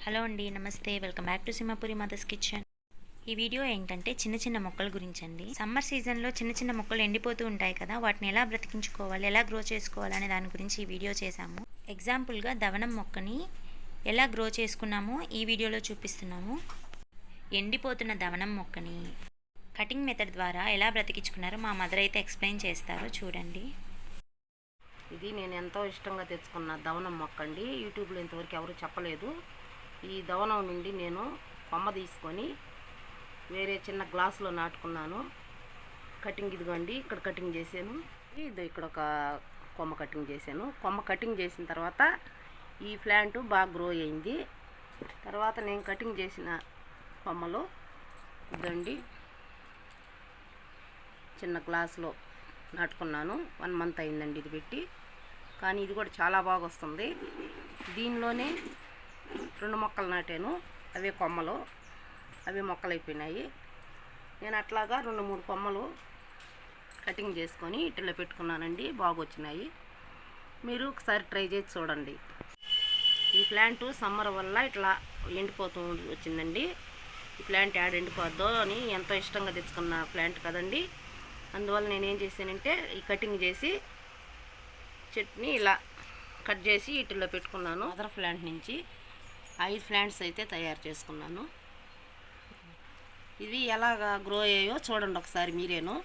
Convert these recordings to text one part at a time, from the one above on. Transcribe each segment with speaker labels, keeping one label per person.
Speaker 1: Hello అండి, నమస్తే. Welcome back to Simhapuri mother's kitchen. ఈ వీడియో ఏంటంటే చిన్న చిన్న మొక్కల గురించి అండి. సమ్మర్ సీజన్లో చిన్న చిన్న మొక్కలు ఎండిపోతూ ఉంటాయి కదా, వాటిని ఎలా బ్రతికించుకోవాలి, ఎలా గ్రో చేసుకోవాలి అనే దాని గురించి ఈ వీడియో చేశాము. ఎగ్జాంపుల్గా దవనం మొక్కని ఎలా గ్రో చేసుకున్నామో ఈ వీడియోలో చూపిస్తున్నాము. ఎండిపోతున్న దవనం మొక్కని కటింగ్ మెథడ్ ద్వారా ఎలా బ్రతికించుకున్నారో మా మదర్ అయితే ఎక్స్ప్లెయిన్ చేస్తారు, చూడండి.
Speaker 2: ఇది నేను ఎంతో ఇష్టంగా తెచ్చుకున్న దవనం మొక్క అండి. యూట్యూబ్లో ఇంతవరకు ఎవరు చెప్పలేదు. ఈ దవనం నుండి నేను కొమ్మ తీసుకొని వేరే చిన్న గ్లాసులో నాటుకున్నాను. కటింగ్ ఇదిగోండి, ఇక్కడ కటింగ్ చేశాను. ఇది ఇక్కడ ఒక కొమ్మ కటింగ్ చేశాను. కొమ్మ కటింగ్ చేసిన తర్వాత ఈ ప్లాంట్ బాగా గ్రో అయింది. తర్వాత నేను కటింగ్ చేసిన కొమ్మలు ఇదండి చిన్న గ్లాసులో నాటుకున్నాను. 1 మంత్ అయిందండి ఇది పెట్టి. కానీ ఇది కూడా చాలా బాగా వస్తుంది. దీనిలోనే 2 మొక్కలు నాటాను. అవే కొమ్మలు, అవే మొక్కలు అయిపోయినాయి. నేను అట్లాగా 2-3 కొమ్మలు కటింగ్ చేసుకొని ఇట్లా పెట్టుకున్నానండి. బాగా వచ్చినాయి. మీరు ఒకసారి ట్రై చేసి చూడండి. ఈ ప్లాంట్ సమ్మర్ వల్ల ఇట్లా ఎండిపోతూ వచ్చిందండి. ఈ ప్లాంట్ యాడ్ ఎండిపోద్దో అని ఎంతో ఇష్టంగా తెచ్చుకున్న ప్లాంట్ కదండి. అందువల్ల నేను ఏం చేశానంటే ఈ కటింగ్ చేసి చెట్టుని ఇలా కట్ చేసి ఇటులో పెట్టుకున్నాను. అదర్ ప్లాంట్ నుంచి 5 ప్లాంట్స్ అయితే తయారు చేసుకున్నాను. ఇవి ఎలాగా గ్రో అయ్యాయో చూడండి ఒకసారి మీరేను.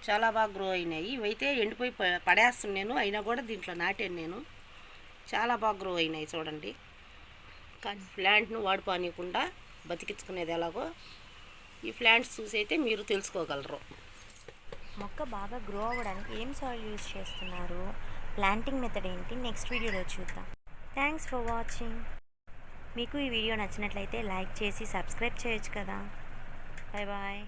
Speaker 2: చాలా బాగా గ్రో అయినాయి. ఇవైతే ఎండిపోయి పడేస్తున్నాను, అయినా కూడా దీంట్లో నాటాను నేను. చాలా బాగా గ్రో అయినాయి చూడండి. కానీ ప్లాంట్ను వాడిపోనీయకుండా బతికించుకునేది ఎలాగో ఈ ప్లాంట్స్ చూసి అయితే మీరు తెలుసుకోగలరు.
Speaker 1: మొక్క బాగా గ్రో అవ్వడానికి ఏం సాయిల్ యూజ్ చేస్తున్నారు, ప్లాంటింగ్ మెథడ్ ఏంటి, నెక్స్ట్ వీడియోలో చూద్దాం. Thanks for watching. మీకు ఈ వీడియో నచ్చినట్లయితే లైక్ చేసి సబ్స్క్రైబ్ చేయొచ్చు కదా. Bye bye.